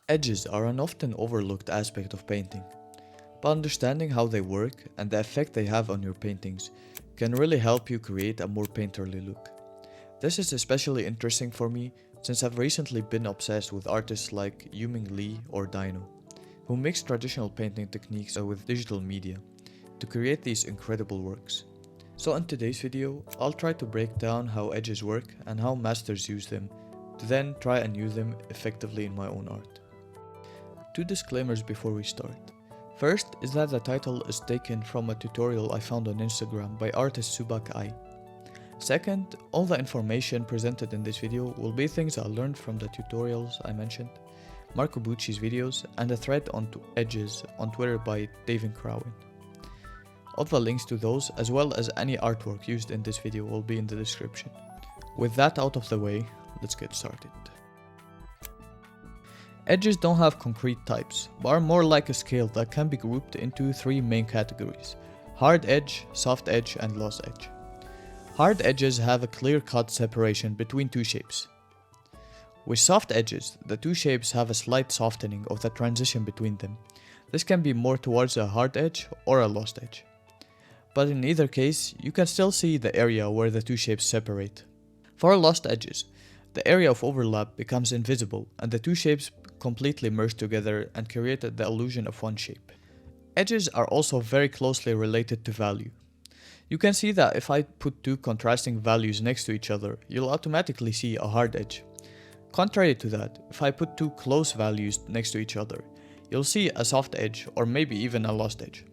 Edges are an often overlooked aspect of painting, but understanding how they work and the effect they have on your paintings can really help you create a more painterly look. This is especially interesting for me since I've recently been obsessed with artists like Lee or Dino, who mix traditional painting techniques with digital media to create these incredible works. So in today's video, I'll try to break down how edges work and how masters use them to then try and use them effectively in my own art. Two disclaimers before we start. First is that the title is taken from a tutorial I found on Instagram by artist Subak I. Second, all the information presented in this video will be things I learned from the tutorials I mentioned, Marco Bucci's videos, and a thread on edges on Twitter by David Crowin. All the links to those, as well as any artwork used in this video, will be in the description. With that out of the way, let's get started. Edges don't have concrete types, but are more like a scale that can be grouped into three main categories: hard edge, soft edge, and gloss edge. Hard edges have a clear-cut separation between two shapes. With soft edges, the two shapes have a slight softening of the transition between them. This can be more towards a hard edge or a lost edge. But in either case, you can still see the area where the two shapes separate. For lost edges, the area of overlap becomes invisible and the two shapes completely merge together and create the illusion of one shape. Edges are also very closely related to value. You can see that if I put two contrasting values next to each other, you'll automatically see a hard edge. Contrary to that, if I put two close values next to each other, you'll see a soft edge or maybe even a lost edge.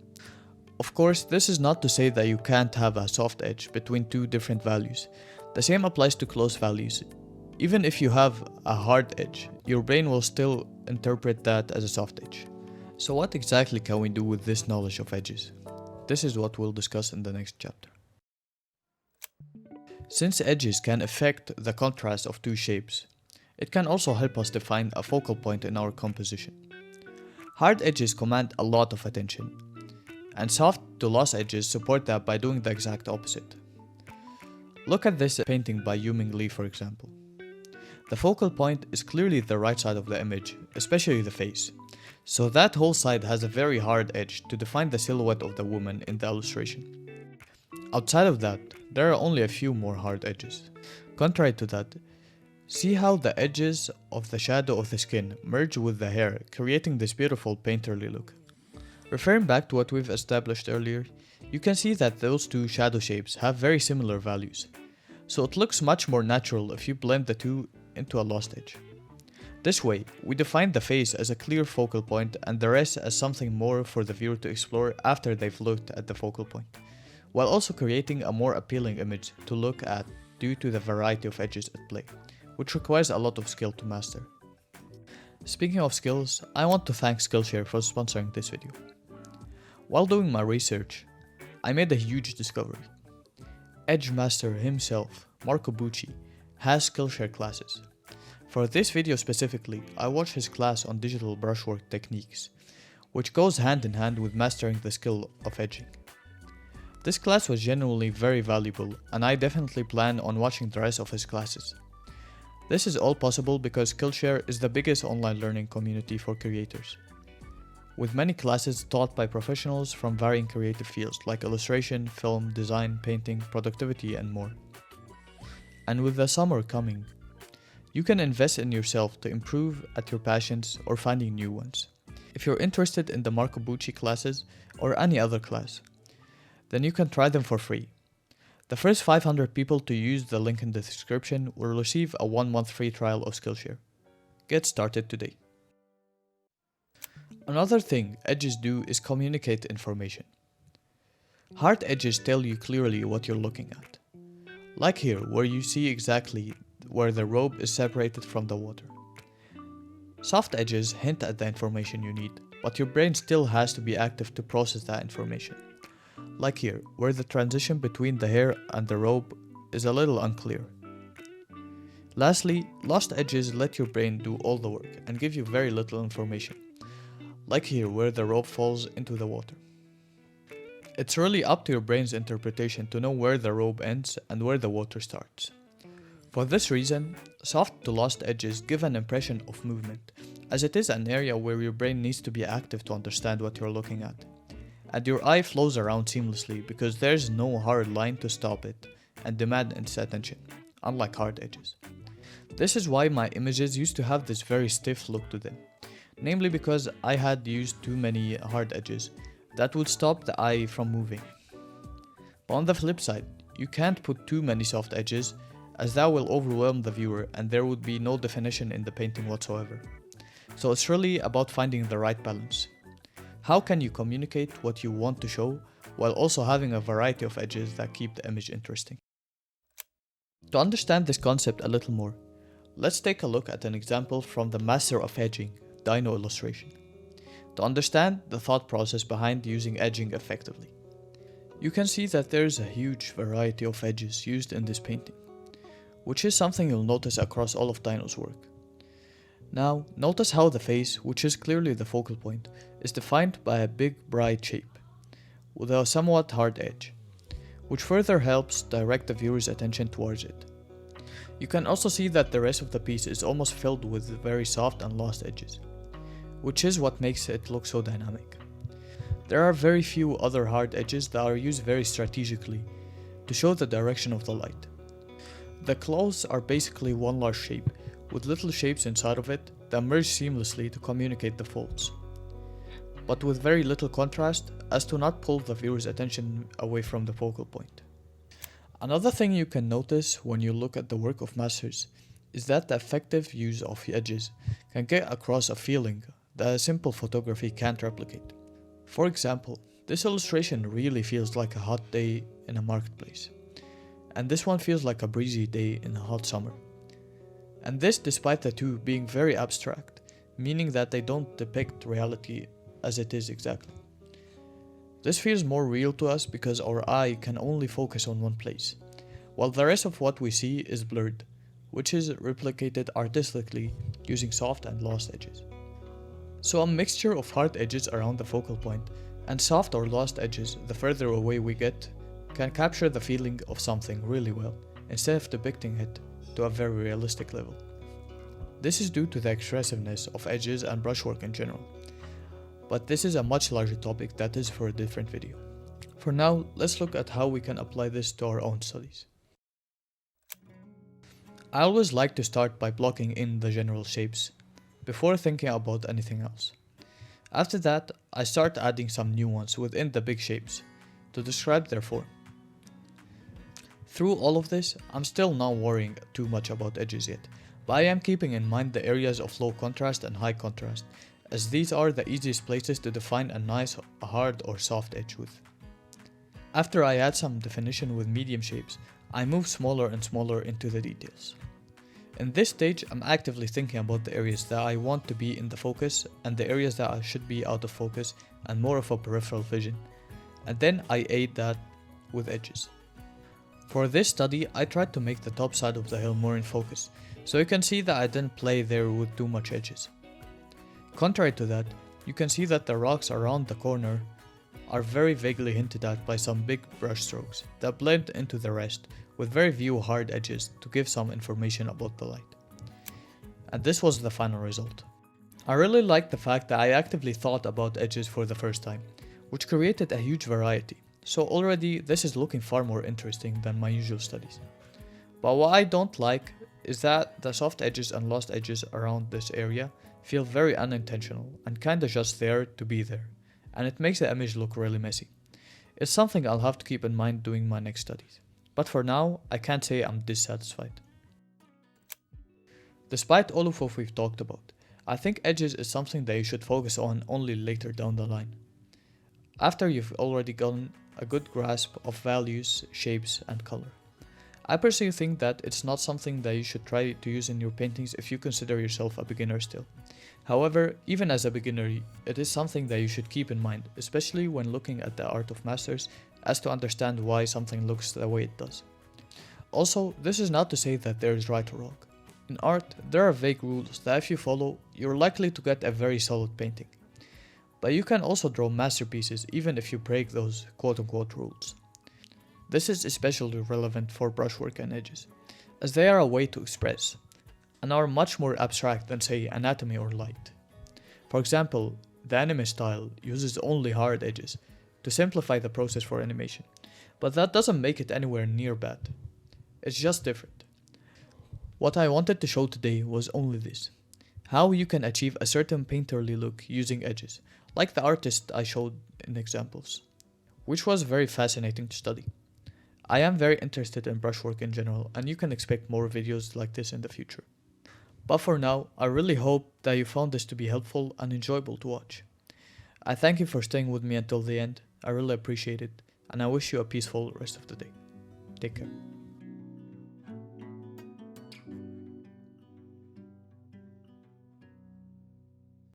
Of course, this is not to say that you can't have a soft edge between two different values. The same applies to close values. Even if you have a hard edge, your brain will still interpret that as a soft edge. So what exactly can we do with this knowledge of edges? This is what we'll discuss in the next chapter. Since edges can affect the contrast of two shapes, it can also help us define a focal point in our composition. Hard edges command a lot of attention, and soft to lost edges support that by doing the exact opposite. Look at this painting by Lee, for example. The focal point is clearly the right side of the image, especially the face. So that whole side has a very hard edge to define the silhouette of the woman in the illustration. Outside of that, there are only a few more hard edges. Contrary to that, see how the edges of the shadow of the skin merge with the hair, creating this beautiful painterly look. Referring back to what we've established earlier, you can see that those two shadow shapes have very similar values. So it looks much more natural if you blend the two into a lost edge. This way, we define the face as a clear focal point and the rest as something more for the viewer to explore after they've looked at the focal point, while also creating a more appealing image to look at due to the variety of edges at play, which requires a lot of skill to master. Speaking of skills, I want to thank Skillshare for sponsoring this video. While doing my research, I made a huge discovery. Edge Master himself, Marco Bucci, has Skillshare classes. For this video specifically, I watched his class on digital brushwork techniques, which goes hand in hand with mastering the skill of edging. This class was genuinely very valuable, and I definitely plan on watching the rest of his classes. This is all possible because Skillshare is the biggest online learning community for creators, with many classes taught by professionals from varying creative fields like illustration, film, design, painting, productivity, and more. And with the summer coming, you can invest in yourself to improve at your passions or finding new ones. If you're interested in the Marco Bucci classes or any other class, then you can try them for free. The first 500 people to use the link in the description will receive a 1-month free trial of Skillshare. Get started today. Another thing edges do is communicate information. Hard edges tell you clearly what you're looking at. Like here, where you see exactly where the robe is separated from the water. Soft edges hint at the information you need, but your brain still has to be active to process that information. Like here, where the transition between the hair and the robe is a little unclear. Lastly, lost edges let your brain do all the work and give you very little information. Like here, where the robe falls into the water. It's really up to your brain's interpretation to know where the robe ends and where the water starts. For this reason, soft to lost edges give an impression of movement as it is an area where your brain needs to be active to understand what you're looking at. And your eye flows around seamlessly because there's no hard line to stop it and demand its attention, unlike hard edges. This is why my images used to have this very stiff look to them, namely because I had used too many hard edges that would stop the eye from moving. But on the flip side, you can't put too many soft edges, as that will overwhelm the viewer and there would be no definition in the painting whatsoever. So it's really about finding the right balance. How can you communicate what you want to show while also having a variety of edges that keep the image interesting? To understand this concept a little more, let's take a look at an example from the master of edging, Dino illustration, to understand the thought process behind using edging effectively. You can see that there's a huge variety of edges used in this painting, which is something you'll notice across all of Dino's work. Now, notice how the face, which is clearly the focal point, is defined by a big bright shape, with a somewhat hard edge, which further helps direct the viewer's attention towards it. You can also see that the rest of the piece is almost filled with very soft and lost edges, which is what makes it look so dynamic. There are very few other hard edges that are used very strategically to show the direction of the light. The clothes are basically one large shape, with little shapes inside of it that merge seamlessly to communicate the folds, but with very little contrast as to not pull the viewer's attention away from the focal point. Another thing you can notice when you look at the work of masters is that the effective use of edges can get across a feeling that a simple photography can't replicate. For example, this illustration really feels like a hot day in a marketplace, and this one feels like a breezy day in a hot summer. And this despite the two being very abstract, meaning that they don't depict reality as it is exactly. This feels more real to us because our eye can only focus on one place, while the rest of what we see is blurred, which is replicated artistically using soft and lost edges. So a mixture of hard edges around the focal point and soft or lost edges the further away we get can capture the feeling of something really well, instead of depicting it to a very realistic level. This is due to the expressiveness of edges and brushwork in general, but this is a much larger topic that is for a different video. For now, let's look at how we can apply this to our own studies. I always like to start by blocking in the general shapes, before thinking about anything else. After that, I start adding some new ones within the big shapes, to describe their form. Through all of this, I'm still not worrying too much about edges yet, but I am keeping in mind the areas of low contrast and high contrast, as these are the easiest places to define a nice hard or soft edge with. After I add some definition with medium shapes, I move smaller and smaller into the details. In this stage, I'm actively thinking about the areas that I want to be in the focus and the areas that should be out of focus and more of a peripheral vision, and then I aid that with edges. For this study, I tried to make the top side of the hill more in focus, so you can see that I didn't play there with too much edges. Contrary to that, you can see that the rocks around the corner are very vaguely hinted at by some big brush strokes that blend into the rest with very few hard edges to give some information about the light. And this was the final result. I really liked the fact that I actively thought about edges for the first time, which created a huge variety, so already this is looking far more interesting than my usual studies. But what I don't like is that the soft edges and lost edges around this area feel very unintentional and kinda just there to be there, and it makes the image look really messy. It's something I'll have to keep in mind doing my next studies. But for now, I can't say I'm dissatisfied. Despite all of what we've talked about, I think edges is something that you should focus on only later down the line, after you've already gotten a good grasp of values, shapes, and color. I personally think that it's not something that you should try to use in your paintings if you consider yourself a beginner still. However, even as a beginner, it is something that you should keep in mind, especially when looking at the art of masters, as to understand why something looks the way it does. Also, this is not to say that there is right or wrong. In art, there are vague rules that if you follow, you're likely to get a very solid painting. But you can also draw masterpieces even if you break those quote-unquote rules. This is especially relevant for brushwork and edges, as they are a way to express, and are much more abstract than say anatomy or light. For example, the anime style uses only hard edges to simplify the process for animation, but that doesn't make it anywhere near bad. It's just different. What I wanted to show today was only this: how you can achieve a certain painterly look using edges, like the artist I showed in examples, which was very fascinating to study. I am very interested in brushwork in general, and you can expect more videos like this in the future. But for now, I really hope that you found this to be helpful and enjoyable to watch. I thank you for staying with me until the end. I really appreciate it, and I wish you a peaceful rest of the day. Take care.